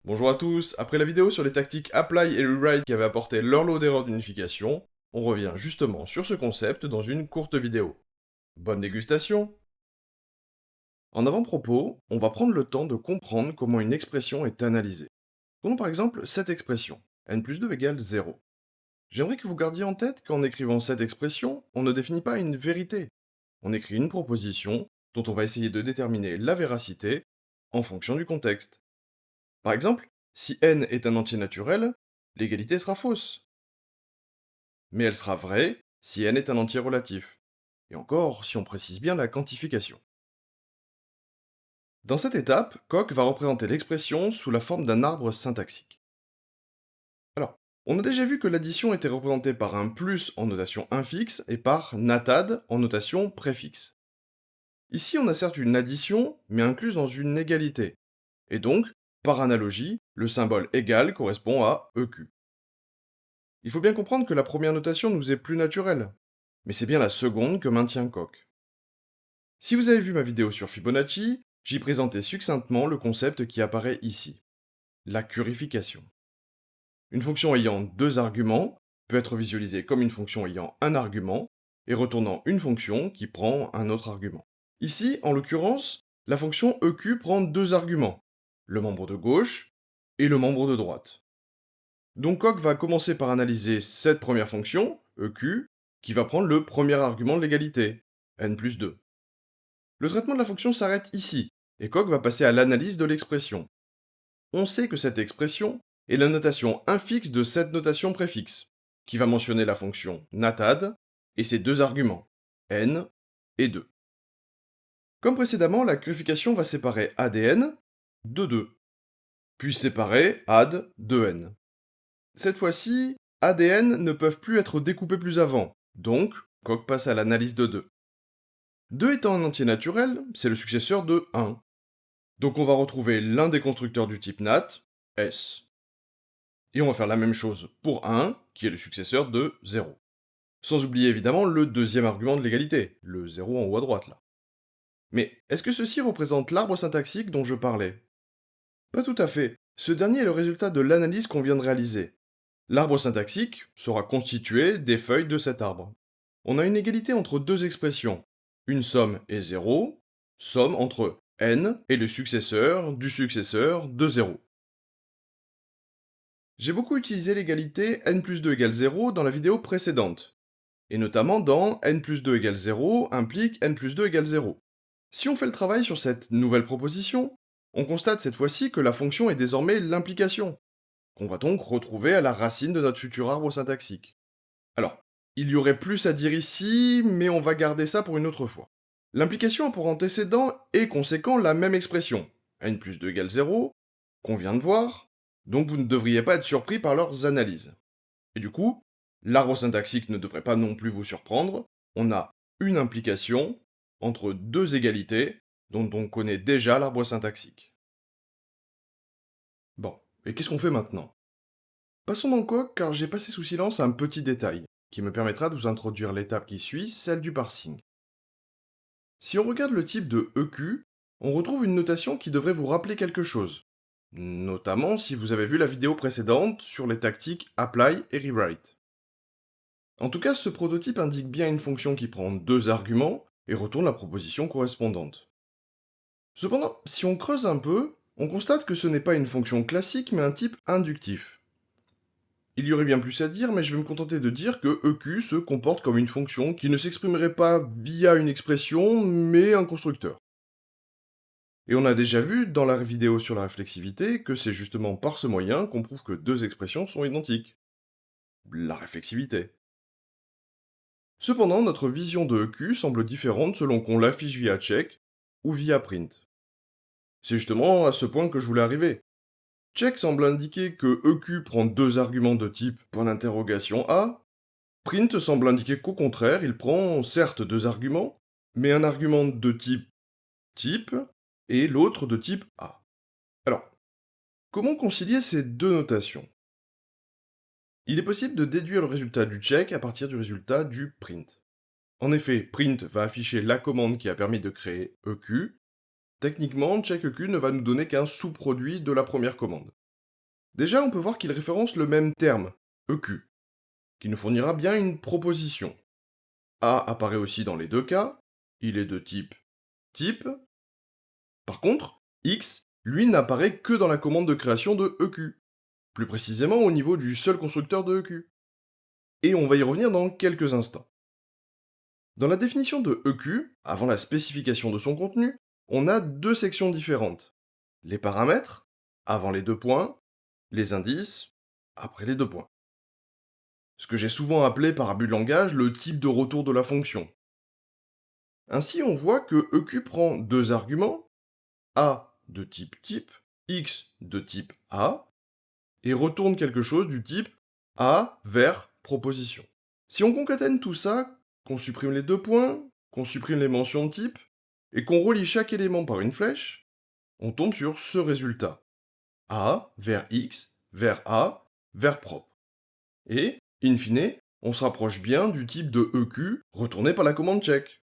Bonjour à tous, après la vidéo sur les tactiques Apply et Rewrite qui avaient apporté leur lot d'erreurs d'unification, on revient justement sur ce concept dans une courte vidéo. Bonne dégustation! En avant-propos, on va prendre le temps de comprendre comment une expression est analysée. Prenons par exemple cette expression, n plus 2 égale 0. J'aimerais que vous gardiez en tête qu'en écrivant cette expression, on ne définit pas une vérité. On écrit une proposition dont on va essayer de déterminer la véracité en fonction du contexte. Par exemple, si n est un entier naturel, l'égalité sera fausse. Mais elle sera vraie si n est un entier relatif. Et encore, si on précise bien la quantification. Dans cette étape, Coq va représenter l'expression sous la forme d'un arbre syntaxique. Alors, on a déjà vu que l'addition était représentée par un plus en notation infixe et par natad en notation préfixe. Ici, on a certes une addition, mais incluse dans une égalité. Et donc, par analogie, le symbole égal correspond à EQ. Il faut bien comprendre que la première notation nous est plus naturelle, mais c'est bien la seconde que maintient Coq. Si vous avez vu ma vidéo sur Fibonacci, j'y présentais succinctement le concept qui apparaît ici, la curification. Une fonction ayant deux arguments peut être visualisée comme une fonction ayant un argument et retournant une fonction qui prend un autre argument. Ici, en l'occurrence, la fonction EQ prend deux arguments, le membre de gauche et le membre de droite. Donc Coq va commencer par analyser cette première fonction, EQ, qui va prendre le premier argument de l'égalité, n plus 2. Le traitement de la fonction s'arrête ici, et Coq va passer à l'analyse de l'expression. On sait que cette expression est la notation infixe de cette notation préfixe, qui va mentionner la fonction natad et ses deux arguments, n et 2. Comme précédemment, la qualification va séparer add et n de 2, puis séparer add de n. Cette fois-ci, add et n ne peuvent plus être découpés plus avant, donc Coq passe à l'analyse de 2. 2 étant un entier naturel, c'est le successeur de 1. Donc on va retrouver l'un des constructeurs du type nat, S. Et on va faire la même chose pour 1, qui est le successeur de 0. Sans oublier évidemment le deuxième argument de l'égalité, le 0 en haut à droite là. Mais est-ce que ceci représente l'arbre syntaxique dont je parlais? Pas tout à fait. Ce dernier est le résultat de l'analyse qu'on vient de réaliser. L'arbre syntaxique sera constitué des feuilles de cet arbre. On a une égalité entre deux expressions. Une somme est 0, somme entre n et le successeur du successeur de 0. J'ai beaucoup utilisé l'égalité n plus 2 égale 0 dans la vidéo précédente, et notamment dans n plus 2 égale 0 implique n plus 2 égale 0. Si on fait le travail sur cette nouvelle proposition, on constate cette fois-ci que la fonction est désormais l'implication, qu'on va donc retrouver à la racine de notre futur arbre syntaxique. Alors, il y aurait plus à dire ici, mais on va garder ça pour une autre fois. L'implication a pour antécédent et conséquent la même expression, n plus 2 égale 0, qu'on vient de voir, donc vous ne devriez pas être surpris par leurs analyses. Et du coup, l'arbre syntaxique ne devrait pas non plus vous surprendre, on a une implication entre deux égalités dont on connaît déjà l'arbre syntaxique. Bon, et qu'est-ce qu'on fait maintenant? Passons dans Coq car j'ai passé sous silence un petit détail, qui me permettra de vous introduire l'étape qui suit, celle du parsing. Si on regarde le type de EQ, on retrouve une notation qui devrait vous rappeler quelque chose, notamment si vous avez vu la vidéo précédente sur les tactiques Apply et Rewrite. En tout cas, ce prototype indique bien une fonction qui prend deux arguments et retourne la proposition correspondante. Cependant, si on creuse un peu, on constate que ce n'est pas une fonction classique mais un type inductif. Il y aurait bien plus à dire, mais je vais me contenter de dire que EQ se comporte comme une fonction qui ne s'exprimerait pas via une expression, mais un constructeur. Et on a déjà vu dans la vidéo sur la réflexivité que c'est justement par ce moyen qu'on prouve que deux expressions sont identiques. La réflexivité. Cependant, notre vision de EQ semble différente selon qu'on l'affiche via check ou via print. C'est justement à ce point que je voulais arriver. Check semble indiquer que EQ prend deux arguments de type point d'interrogation A. Print semble indiquer qu'au contraire, il prend certes deux arguments, mais un argument de type type et l'autre de type A. Alors, comment concilier ces deux notations? Il est possible de déduire le résultat du check à partir du résultat du print. En effet, print va afficher la commande qui a permis de créer EQ. Techniquement, check EQ ne va nous donner qu'un sous-produit de la première commande. Déjà, on peut voir qu'il référence le même terme, EQ, qui nous fournira bien une proposition. A apparaît aussi dans les deux cas, il est de type type. Par contre, X, lui, n'apparaît que dans la commande de création de EQ, plus précisément au niveau du seul constructeur de EQ. Et on va y revenir dans quelques instants. Dans la définition de EQ, avant la spécification de son contenu, on a deux sections différentes. Les paramètres, avant les deux points, les indices, après les deux points. Ce que j'ai souvent appelé par abus de langage le type de retour de la fonction. Ainsi, on voit que EQ prend deux arguments, A de type type, X de type A, et retourne quelque chose du type A vers proposition. Si on concatène tout ça, qu'on supprime les deux points, qu'on supprime les mentions de type, et qu'on relie chaque élément par une flèche, on tombe sur ce résultat. A vers X, vers A, vers propre. Et, in fine, on se rapproche bien du type de EQ retourné par la commande check.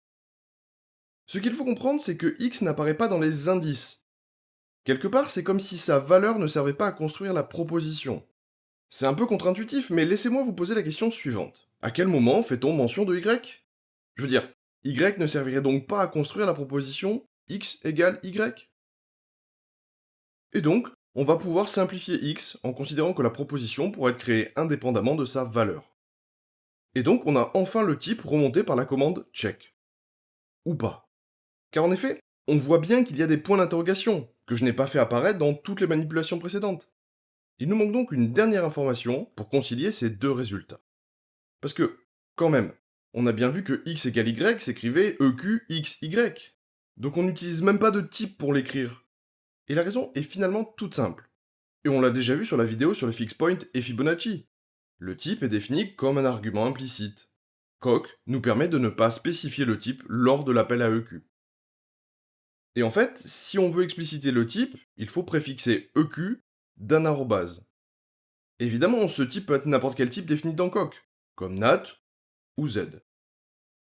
Ce qu'il faut comprendre, c'est que X n'apparaît pas dans les indices. Quelque part, c'est comme si sa valeur ne servait pas à construire la proposition. C'est un peu contre-intuitif, mais laissez-moi vous poser la question suivante. À quel moment fait-on mention de Y? Je veux dire, Y ne servirait donc pas à construire la proposition X égale Y? Et donc, on va pouvoir simplifier X en considérant que la proposition pourrait être créée indépendamment de sa valeur. Et donc, on a enfin le type remonté par la commande check. Ou pas. Car en effet, on voit bien qu'il y a des points d'interrogation, que je n'ai pas fait apparaître dans toutes les manipulations précédentes. Il nous manque donc une dernière information pour concilier ces deux résultats. Parce que, quand même, on a bien vu que x égale y s'écrivait EQXY. Donc on n'utilise même pas de type pour l'écrire. Et la raison est finalement toute simple. Et on l'a déjà vu sur la vidéo sur les fixed points et Fibonacci. Le type est défini comme un argument implicite. Coq nous permet de ne pas spécifier le type lors de l'appel à EQ. Et en fait, si on veut expliciter le type, il faut préfixer EQ d'un arrobase. Évidemment, ce type peut être n'importe quel type défini dans Coq, comme nat ou z.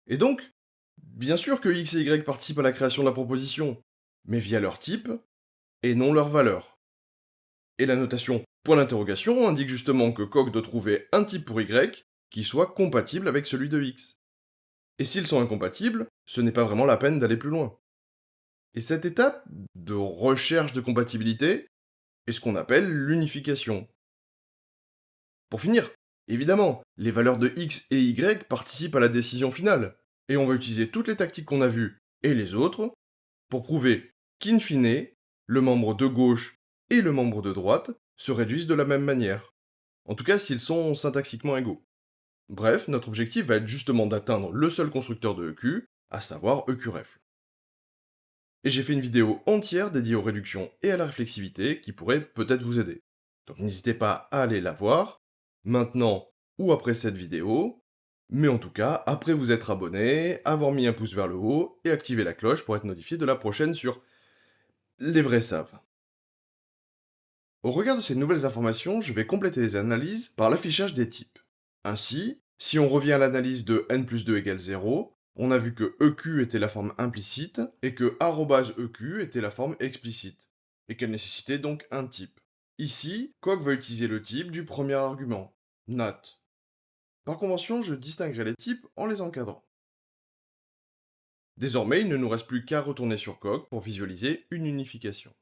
Et donc, bien sûr que x et y participent à la création de la proposition, mais via leur type, et non leur valeur. Et la notation point d'interrogation indique justement que Coq doit trouver un type pour y qui soit compatible avec celui de x. Et s'ils sont incompatibles, ce n'est pas vraiment la peine d'aller plus loin. Et cette étape de recherche de compatibilité est ce qu'on appelle l'unification. Pour finir, évidemment, les valeurs de x et y participent à la décision finale, et on va utiliser toutes les tactiques qu'on a vues et les autres pour prouver qu'in fine, le membre de gauche et le membre de droite se réduisent de la même manière. En tout cas s'ils sont syntaxiquement égaux. Bref, notre objectif va être justement d'atteindre le seul constructeur de EQ, à savoir EQREF. Et j'ai fait une vidéo entière dédiée aux réductions et à la réflexivité qui pourrait peut-être vous aider. Donc n'hésitez pas à aller la voir, maintenant ou après cette vidéo, mais en tout cas, après vous être abonné, avoir mis un pouce vers le haut et activer la cloche pour être notifié de la prochaine sur Les Vrais Savent. Au regard de ces nouvelles informations, je vais compléter les analyses par l'affichage des types. Ainsi, si on revient à l'analyse de n plus 2 égale 0, on a vu que EQ était la forme implicite et que @EQ était la forme explicite, et qu'elle nécessitait donc un type. Ici, Coq va utiliser le type du premier argument, nat. Par convention, je distinguerai les types en les encadrant. Désormais, il ne nous reste plus qu'à retourner sur Coq pour visualiser une unification.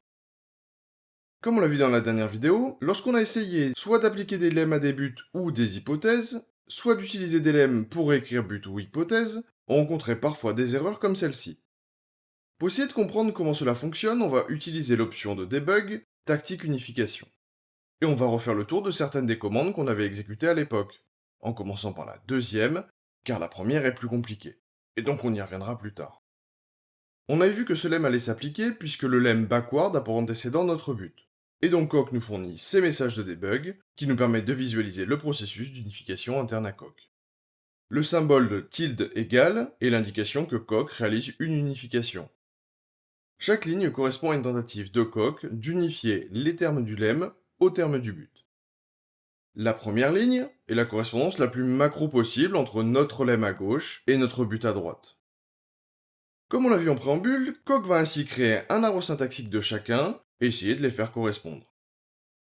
Comme on l'a vu dans la dernière vidéo, lorsqu'on a essayé soit d'appliquer des lemmes à des buts ou des hypothèses, soit d'utiliser des lemmes pour écrire but ou hypothèse, on rencontrait parfois des erreurs comme celle-ci. Pour essayer de comprendre comment cela fonctionne, on va utiliser l'option de debug, tactique unification. Et on va refaire le tour de certaines des commandes qu'on avait exécutées à l'époque, en commençant par la deuxième, car la première est plus compliquée. Et donc on y reviendra plus tard. On avait vu que ce lemme allait s'appliquer puisque le lemme backward a pour antécédent notre but. Et donc Coq nous fournit ces messages de debug qui nous permettent de visualiser le processus d'unification interne à Coq. Le symbole de tilde égal est l'indication que Coq réalise une unification. Chaque ligne correspond à une tentative de Coq d'unifier les termes du lemme aux termes du but. La première ligne est la correspondance la plus macro possible entre notre lemme à gauche et notre but à droite. Comme on l'a vu en préambule, Coq va ainsi créer un arbre syntaxique de chacun et essayer de les faire correspondre.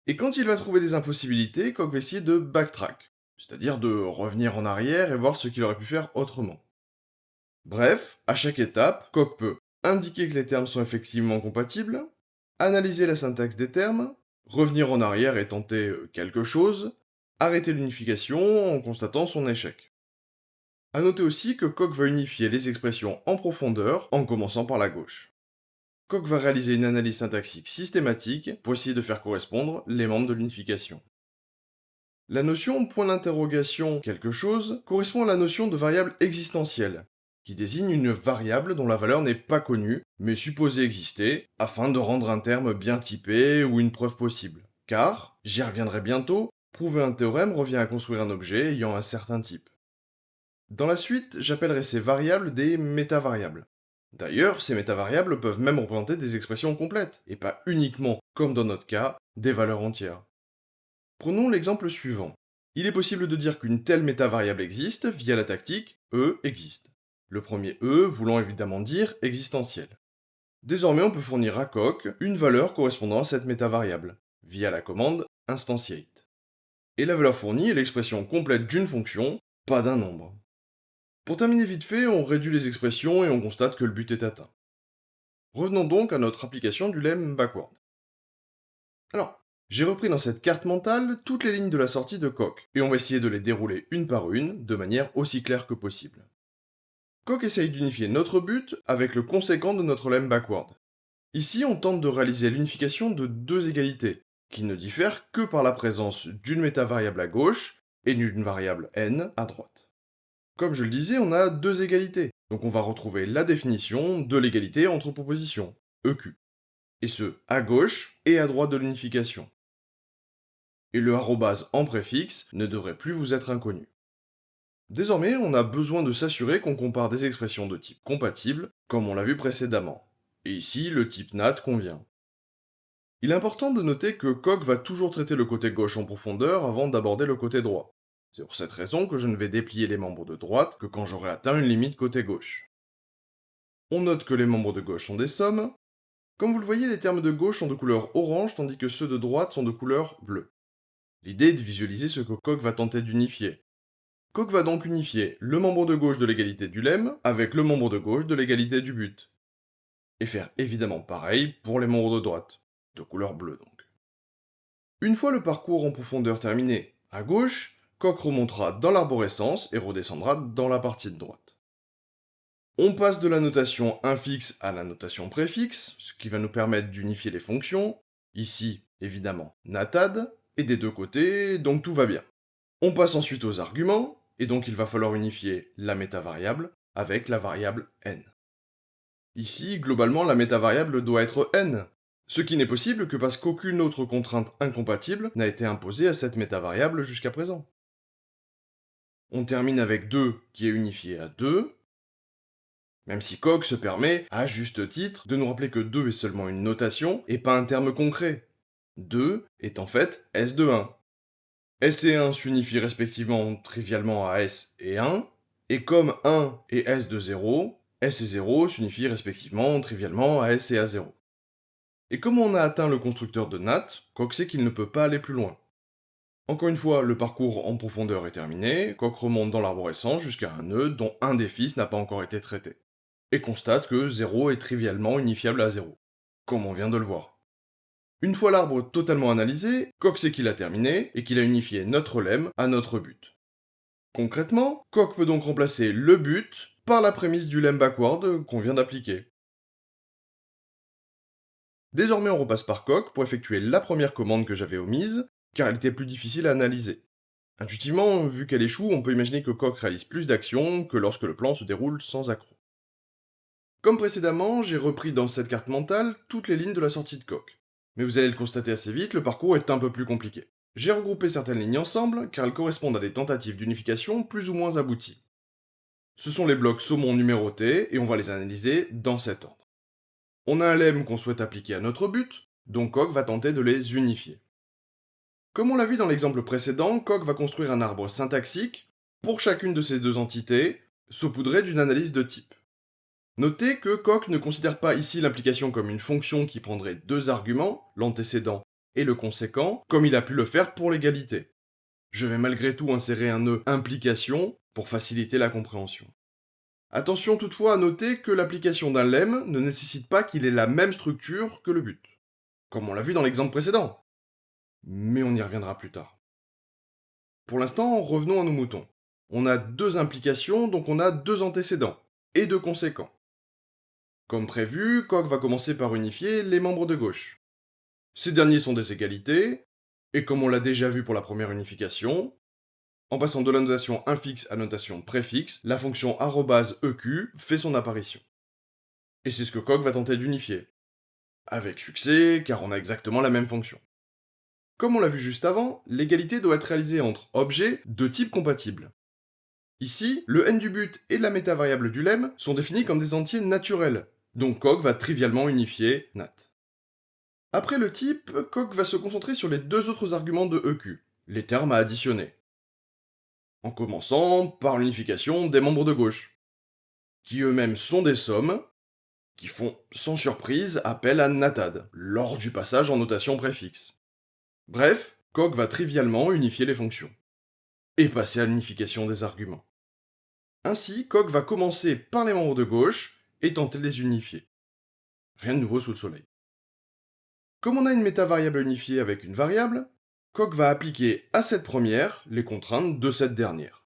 Et quand il va trouver des impossibilités, Coq va essayer de backtrack, c'est-à-dire de revenir en arrière et voir ce qu'il aurait pu faire autrement. Bref, à chaque étape, Coq peut indiquer que les termes sont effectivement compatibles, analyser la syntaxe des termes, revenir en arrière et tenter quelque chose, arrêter l'unification en constatant son échec. A noter aussi que Coq va unifier les expressions en profondeur en commençant par la gauche. Coq va réaliser une analyse syntaxique systématique pour essayer de faire correspondre les membres de l'unification. La notion point d'interrogation quelque chose correspond à la notion de variable existentielle, qui désigne une variable dont la valeur n'est pas connue, mais supposée exister, afin de rendre un terme bien typé ou une preuve possible. Car, j'y reviendrai bientôt, prouver un théorème revient à construire un objet ayant un certain type. Dans la suite, j'appellerai ces variables des métavariables. D'ailleurs, ces métavariables peuvent même représenter des expressions complètes, et pas uniquement, comme dans notre cas, des valeurs entières. Prenons l'exemple suivant. Il est possible de dire qu'une telle métavariable existe via la tactique E existe. Le premier E voulant évidemment dire existentiel. Désormais, on peut fournir à Coq une valeur correspondant à cette métavariable, via la commande instantiate. Et la valeur fournie est l'expression complète d'une fonction, pas d'un nombre. Pour terminer vite fait, on réduit les expressions et on constate que le but est atteint. Revenons donc à notre application du lemme backward. Alors, j'ai repris dans cette carte mentale toutes les lignes de la sortie de Coq, et on va essayer de les dérouler une par une, de manière aussi claire que possible. Coq essaye d'unifier notre but avec le conséquent de notre lemme backward. Ici, on tente de réaliser l'unification de deux égalités, qui ne diffèrent que par la présence d'une métavariable à gauche et d'une variable n à droite. Comme je le disais, on a deux égalités, donc on va retrouver la définition de l'égalité entre propositions, EQ, et ce, à gauche et à droite de l'unification. Et le arrobase en préfixe ne devrait plus vous être inconnu. Désormais, on a besoin de s'assurer qu'on compare des expressions de type compatible, comme on l'a vu précédemment. Et ici, le type NAT convient. Il est important de noter que Coq va toujours traiter le côté gauche en profondeur avant d'aborder le côté droit. C'est pour cette raison que je ne vais déplier les membres de droite que quand j'aurai atteint une limite côté gauche. On note que les membres de gauche sont des sommes. Comme vous le voyez, les termes de gauche sont de couleur orange tandis que ceux de droite sont de couleur bleue. L'idée est de visualiser ce que Coq va tenter d'unifier. Coq va donc unifier le membre de gauche de l'égalité du lemme avec le membre de gauche de l'égalité du but. Et faire évidemment pareil pour les membres de droite, de couleur bleue donc. Une fois le parcours en profondeur terminé, à gauche, Coq remontera dans l'arborescence et redescendra dans la partie de droite. On passe de la notation infixe à la notation préfixe, ce qui va nous permettre d'unifier les fonctions, ici évidemment natad, et des deux côtés, donc tout va bien. On passe ensuite aux arguments, et donc il va falloir unifier la métavariable avec la variable n. Ici, globalement, la métavariable doit être n, ce qui n'est possible que parce qu'aucune autre contrainte incompatible n'a été imposée à cette métavariable jusqu'à présent. On termine avec 2 qui est unifié à 2, même si Coq se permet, à juste titre, de nous rappeler que 2 est seulement une notation et pas un terme concret. 2 est en fait S de 1. S et 1 s'unifient respectivement trivialement à S et 1, et comme 1 est S de 0, S et 0 s'unifient respectivement trivialement à S et à 0. Et comme on a atteint le constructeur de NAT, Coq sait qu'il ne peut pas aller plus loin. Encore une fois, le parcours en profondeur est terminé, Coq remonte dans l'arborescence jusqu'à un nœud dont un des fils n'a pas encore été traité, et constate que 0 est trivialement unifiable à 0, comme on vient de le voir. Une fois l'arbre totalement analysé, Coq sait qu'il a terminé et qu'il a unifié notre lemme à notre but. Concrètement, Coq peut donc remplacer le but par la prémisse du lemme backward qu'on vient d'appliquer. Désormais, on repasse par Coq pour effectuer la première commande que j'avais omise, car elle était plus difficile à analyser. Intuitivement, vu qu'elle échoue, on peut imaginer que Coq réalise plus d'actions que lorsque le plan se déroule sans accroc. Comme précédemment, j'ai repris dans cette carte mentale toutes les lignes de la sortie de Coq. Mais vous allez le constater assez vite, le parcours est un peu plus compliqué. J'ai regroupé certaines lignes ensemble, car elles correspondent à des tentatives d'unification plus ou moins abouties. Ce sont les blocs saumon numérotés, et on va les analyser dans cet ordre. On a un lemme qu'on souhaite appliquer à notre but, donc Coq va tenter de les unifier. Comme on l'a vu dans l'exemple précédent, Coq va construire un arbre syntaxique pour chacune de ces deux entités, saupoudré d'une analyse de type. Notez que Coq ne considère pas ici l'implication comme une fonction qui prendrait deux arguments, l'antécédent et le conséquent, comme il a pu le faire pour l'égalité. Je vais malgré tout insérer un nœud implication pour faciliter la compréhension. Attention toutefois à noter que l'application d'un lemme ne nécessite pas qu'il ait la même structure que le but, comme on l'a vu dans l'exemple précédent. Mais on y reviendra plus tard. Pour l'instant, revenons à nos moutons. On a deux implications, donc on a deux antécédents, et deux conséquents. Comme prévu, Coq va commencer par unifier les membres de gauche. Ces derniers sont des égalités, et comme on l'a déjà vu pour la première unification, en passant de la notation infixe à notation préfixe, la fonction @eq fait son apparition. Et c'est ce que Coq va tenter d'unifier. Avec succès, car on a exactement la même fonction. Comme on l'a vu juste avant, l'égalité doit être réalisée entre objets de type compatible. Ici, le n du but et la métavariable du lemme sont définis comme des entiers naturels, donc Coq va trivialement unifier nat. Après le type, Coq va se concentrer sur les deux autres arguments de EQ, les termes à additionner. En commençant par l'unification des membres de gauche, qui eux-mêmes sont des sommes, qui font, sans surprise, appel à natad, lors du passage en notation préfixe. Bref, Coq va trivialement unifier les fonctions, et passer à l'unification des arguments. Ainsi, Coq va commencer par les membres de gauche, et tenter de les unifier. Rien de nouveau sous le soleil. Comme on a une métavariable unifiée avec une variable, Coq va appliquer à cette première les contraintes de cette dernière.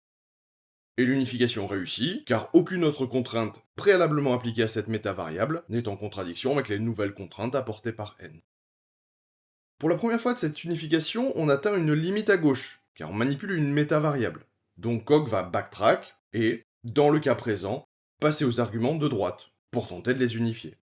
Et l'unification réussit, car aucune autre contrainte préalablement appliquée à cette métavariable n'est en contradiction avec les nouvelles contraintes apportées par n. Pour la première fois de cette unification, on atteint une limite à gauche, car on manipule une métavariable. Donc Coq va backtrack et, dans le cas présent, passer aux arguments de droite, pour tenter de les unifier.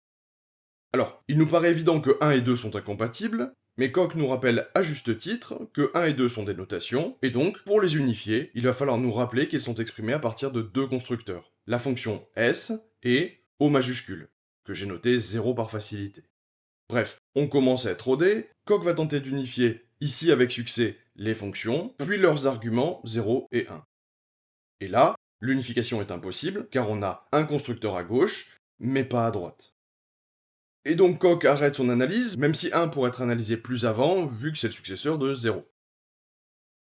Alors, il nous paraît évident que 1 et 2 sont incompatibles, mais Coq nous rappelle à juste titre que 1 et 2 sont des notations, et donc, pour les unifier, il va falloir nous rappeler qu'elles sont exprimées à partir de deux constructeurs, la fonction s et O majuscule, que j'ai noté 0 par facilité. Bref, on commence à être rodé, Coq va tenter d'unifier, ici avec succès, les fonctions, puis leurs arguments 0 et 1. Et là, l'unification est impossible, car on a un constructeur à gauche, mais pas à droite. Et donc Coq arrête son analyse, même si 1 pourrait être analysé plus avant, vu que c'est le successeur de 0.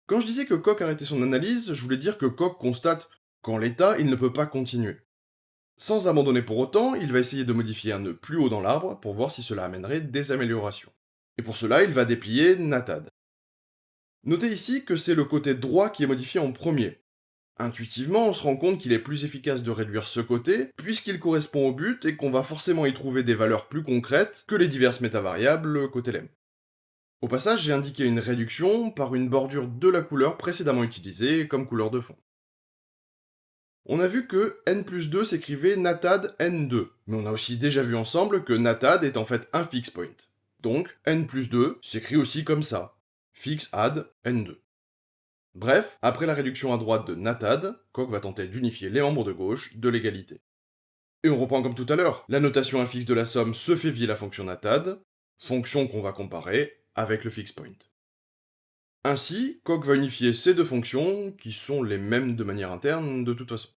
Quand je disais que Coq arrêtait son analyse, je voulais dire que Coq constate qu'en l'état, il ne peut pas continuer. Sans abandonner pour autant, il va essayer de modifier un nœud plus haut dans l'arbre pour voir si cela amènerait des améliorations. Et pour cela, il va déplier natad. Notez ici que c'est le côté droit qui est modifié en premier. Intuitivement, on se rend compte qu'il est plus efficace de réduire ce côté, puisqu'il correspond au but et qu'on va forcément y trouver des valeurs plus concrètes que les diverses métavariables côté lemme. Au passage, j'ai indiqué une réduction par une bordure de la couleur précédemment utilisée comme couleur de fond. On a vu que n plus 2 s'écrivait natad n2, mais on a aussi déjà vu ensemble que natad est en fait un fix point. Donc, n plus 2 s'écrit aussi comme ça, fix add n2. Bref, après la réduction à droite de natad, Coq va tenter d'unifier les membres de gauche de l'égalité. Et on reprend comme tout à l'heure, la notation infixe de la somme se fait via la fonction natad, fonction qu'on va comparer avec le fix point. Ainsi, Coq va unifier ces deux fonctions, qui sont les mêmes de manière interne de toute façon.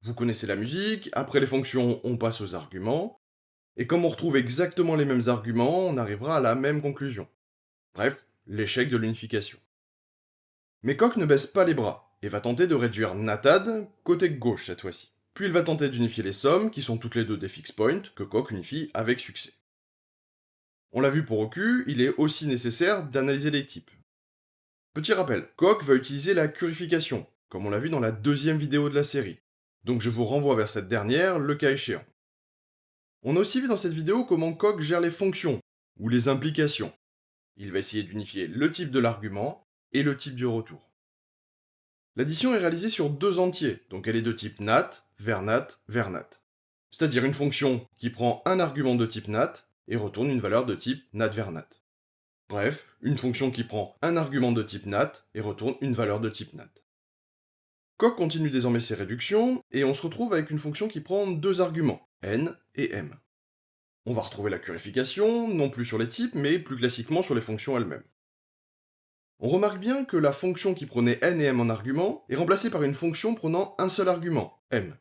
Vous connaissez la musique, après les fonctions, on passe aux arguments, et comme on retrouve exactement les mêmes arguments, on arrivera à la même conclusion. Bref, l'échec de l'unification. Mais Coq ne baisse pas les bras, et va tenter de réduire natad côté gauche cette fois-ci. Puis il va tenter d'unifier les sommes, qui sont toutes les deux des fix points, que Coq unifie avec succès. On l'a vu pour OQ, il est aussi nécessaire d'analyser les types. Petit rappel, Coq va utiliser la purification, comme on l'a vu dans la deuxième vidéo de la série. Donc je vous renvoie vers cette dernière, le cas échéant. On a aussi vu dans cette vidéo comment Coq gère les fonctions, ou les implications. Il va essayer d'unifier le type de l'argument et le type du retour. L'addition est réalisée sur deux entiers, donc elle est de type nat, vers nat, vers nat. C'est-à-dire une fonction qui prend un argument de type nat et retourne une valeur de type nat vers nat. Bref, une fonction qui prend un argument de type nat et retourne une valeur de type nat. Coq continue désormais ses réductions, et on se retrouve avec une fonction qui prend deux arguments, n et m. On va retrouver la purification, non plus sur les types, mais plus classiquement sur les fonctions elles-mêmes. On remarque bien que la fonction qui prenait n et m en argument est remplacée par une fonction prenant un seul argument, m.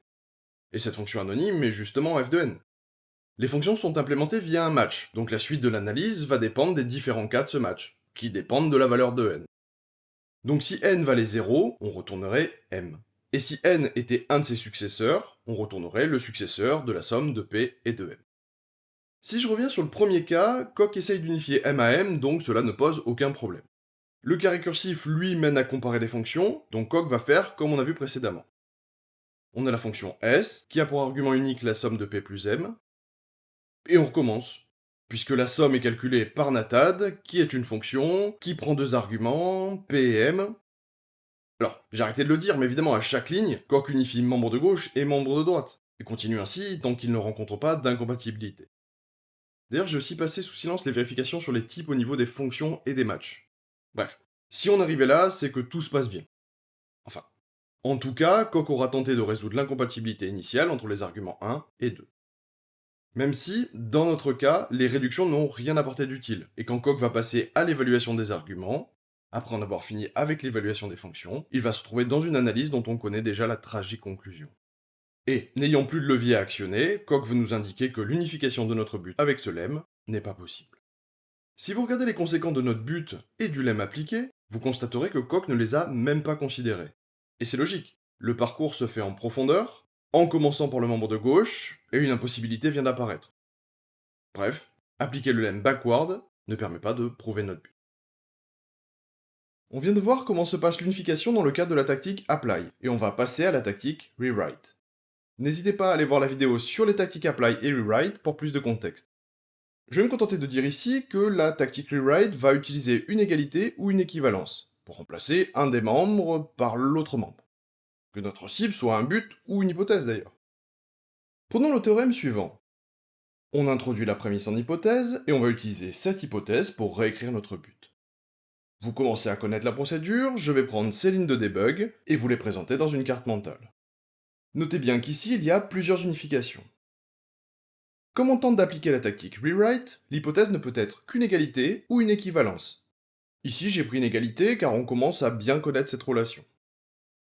Et cette fonction anonyme est justement f de n. Les fonctions sont implémentées via un match, donc la suite de l'analyse va dépendre des différents cas de ce match, qui dépendent de la valeur de n. Donc si n valait 0, on retournerait m. Et si n était un de ses successeurs, on retournerait le successeur de la somme de p et de m. Si je reviens sur le premier cas, Coq essaye d'unifier m à m, donc cela ne pose aucun problème. Le cas récursif, lui, mène à comparer des fonctions, donc Coq va faire comme on a vu précédemment. On a la fonction s, qui a pour argument unique la somme de p plus m, et on recommence, puisque la somme est calculée par natad, qui est une fonction, qui prend deux arguments, p et m. Alors, j'ai arrêté de le dire, mais évidemment, à chaque ligne, Coq unifie membre de gauche et membre de droite, et continue ainsi tant qu'il ne rencontre pas d'incompatibilité. D'ailleurs, j'ai aussi passé sous silence les vérifications sur les types au niveau des fonctions et des matchs. Bref, si on arrivait là, c'est que tout se passe bien. Enfin, en tout cas, Coq aura tenté de résoudre l'incompatibilité initiale entre les arguments 1 et 2. Même si, dans notre cas, les réductions n'ont rien apporté d'utile, et quand Coq va passer à l'évaluation des arguments, après en avoir fini avec l'évaluation des fonctions, il va se trouver dans une analyse dont on connaît déjà la tragique conclusion. Et, n'ayant plus de levier à actionner, Coq veut nous indiquer que l'unification de notre but avec ce lemme n'est pas possible. Si vous regardez les conséquences de notre but et du lemme appliqué, vous constaterez que Coq ne les a même pas considérés. Et c'est logique, le parcours se fait en profondeur, en commençant par le membre de gauche, et une impossibilité vient d'apparaître. Bref, appliquer le lemme backward ne permet pas de prouver notre but. On vient de voir comment se passe l'unification dans le cadre de la tactique apply, et on va passer à la tactique rewrite. N'hésitez pas à aller voir la vidéo sur les tactiques apply et rewrite pour plus de contexte. Je vais me contenter de dire ici que la tactique rewrite va utiliser une égalité ou une équivalence, pour remplacer un des membres par l'autre membre. Que notre cible soit un but ou une hypothèse d'ailleurs. Prenons le théorème suivant. On introduit la prémisse en hypothèse, et on va utiliser cette hypothèse pour réécrire notre but. Vous commencez à connaître la procédure, je vais prendre ces lignes de debug, et vous les présenter dans une carte mentale. Notez bien qu'ici, il y a plusieurs unifications. Comme on tente d'appliquer la tactique rewrite, l'hypothèse ne peut être qu'une égalité ou une équivalence. Ici, j'ai pris une égalité car on commence à bien connaître cette relation.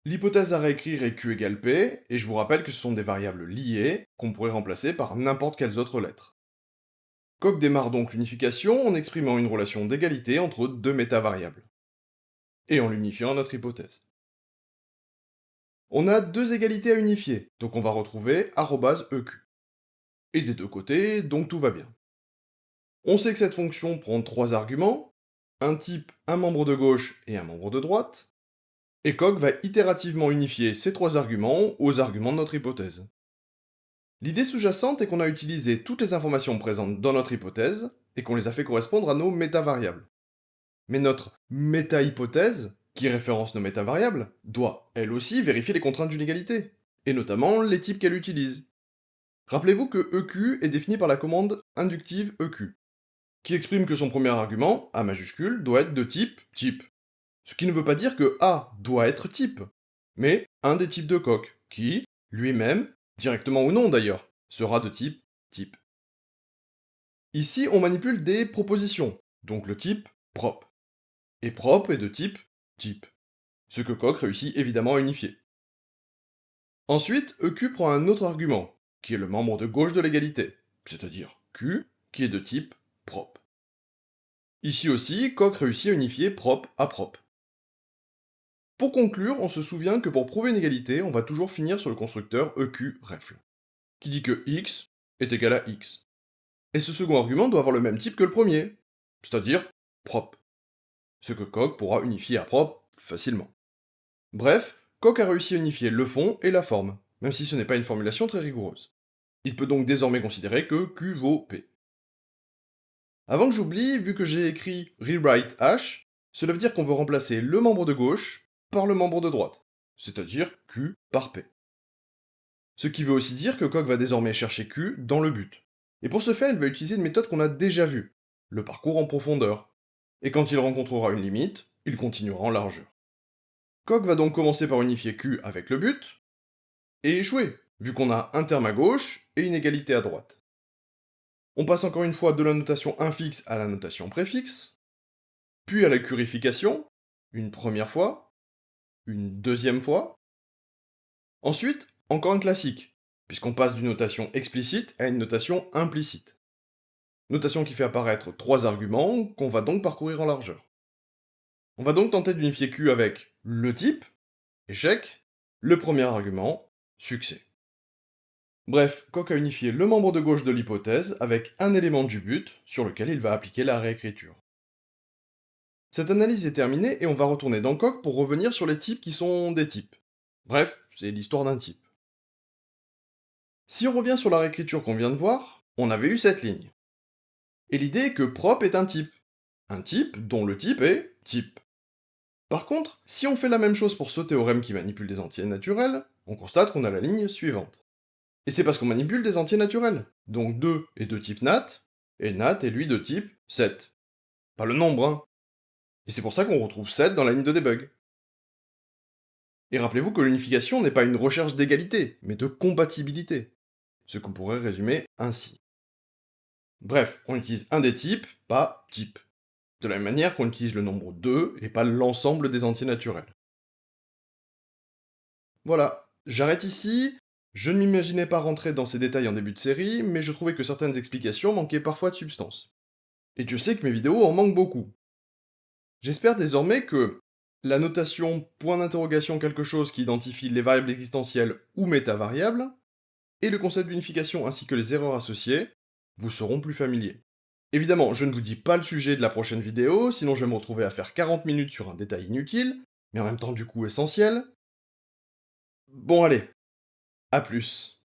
L'hypothèse à réécrire est Q égale P, et je vous rappelle que ce sont des variables liées qu'on pourrait remplacer par n'importe quelles autres lettres. Coq démarre donc l'unification en exprimant une relation d'égalité entre deux métavariables, et en l'unifiant à notre hypothèse. On a deux égalités à unifier, donc on va retrouver @EQ. Et des deux côtés, donc tout va bien. On sait que cette fonction prend trois arguments, un type, un membre de gauche et un membre de droite, et Coq va itérativement unifier ces trois arguments aux arguments de notre hypothèse. L'idée sous-jacente est qu'on a utilisé toutes les informations présentes dans notre hypothèse, et qu'on les a fait correspondre à nos métavariables. Mais notre méta-hypothèse, qui référence nos métavariables, doit, elle aussi, vérifier les contraintes d'une égalité, et notamment les types qu'elle utilise. Rappelez-vous que EQ est défini par la commande inductive EQ, qui exprime que son premier argument, A majuscule, doit être de type type. Ce qui ne veut pas dire que A doit être type, mais un des types de Coq, qui, lui-même, directement ou non d'ailleurs, sera de type type. Ici, on manipule des propositions, donc le type prop. Et prop est de type type, ce que Coq réussit évidemment à unifier. Ensuite, EQ prend un autre argument, qui est le membre de gauche de l'égalité, c'est-à-dire Q, qui est de type prop. Ici aussi, Coq réussit à unifier prop à prop. Pour conclure, on se souvient que pour prouver une égalité, on va toujours finir sur le constructeur EQ-REFL, qui dit que x est égal à x. Et ce second argument doit avoir le même type que le premier, c'est-à-dire prop, ce que Coq pourra unifier à prop facilement. Bref, Coq a réussi à unifier le fond et la forme, même si ce n'est pas une formulation très rigoureuse. Il peut donc désormais considérer que Q vaut P. Avant que j'oublie, vu que j'ai écrit rewrite h, cela veut dire qu'on veut remplacer le membre de gauche par le membre de droite, c'est-à-dire Q par P. Ce qui veut aussi dire que Coq va désormais chercher Q dans le but. Et pour ce faire, il va utiliser une méthode qu'on a déjà vue, le parcours en profondeur. Et quand il rencontrera une limite, il continuera en largeur. Coq va donc commencer par unifier Q avec le but, et échouer, vu qu'on a un terme à gauche et une égalité à droite. On passe encore une fois de la notation infixe à la notation préfixe, puis à la curification, une première fois, une deuxième fois. Ensuite, encore un classique, puisqu'on passe d'une notation explicite à une notation implicite. Notation qui fait apparaître 3 arguments qu'on va donc parcourir en largeur. On va donc tenter d'unifier Q avec le type, échec, le premier argument, succès. Bref, Coq a unifié le membre de gauche de l'hypothèse avec un élément du but sur lequel il va appliquer la réécriture. Cette analyse est terminée et on va retourner dans Coq pour revenir sur les types qui sont des types. Bref, c'est l'histoire d'un type. Si on revient sur la réécriture qu'on vient de voir, on avait eu cette ligne. Et l'idée est que prop est un type. Un type dont le type est type. Par contre, si on fait la même chose pour ce théorème qui manipule des entiers naturels, on constate qu'on a la ligne suivante. Et c'est parce qu'on manipule des entiers naturels. Donc 2 est de type nat, et nat est lui de type 7. Pas le nombre, hein. Et c'est pour ça qu'on retrouve 7 dans la ligne de debug. Et rappelez-vous que l'unification n'est pas une recherche d'égalité, mais de compatibilité. Ce qu'on pourrait résumer ainsi. Bref, on utilise un des types, pas type. De la même manière qu'on utilise le nombre 2 et pas l'ensemble des entiers naturels. Voilà, j'arrête ici. Je ne m'imaginais pas rentrer dans ces détails en début de série, mais je trouvais que certaines explications manquaient parfois de substance. Et Dieu sait que mes vidéos en manquent beaucoup. J'espère désormais que la notation point d'interrogation quelque chose qui identifie les variables existentielles ou métavariables, et le concept d'unification ainsi que les erreurs associées, vous seront plus familiers. Évidemment, je ne vous dis pas le sujet de la prochaine vidéo, sinon je vais me retrouver à faire 40 minutes sur un détail inutile, mais en même temps du coup essentiel. Bon allez, à plus.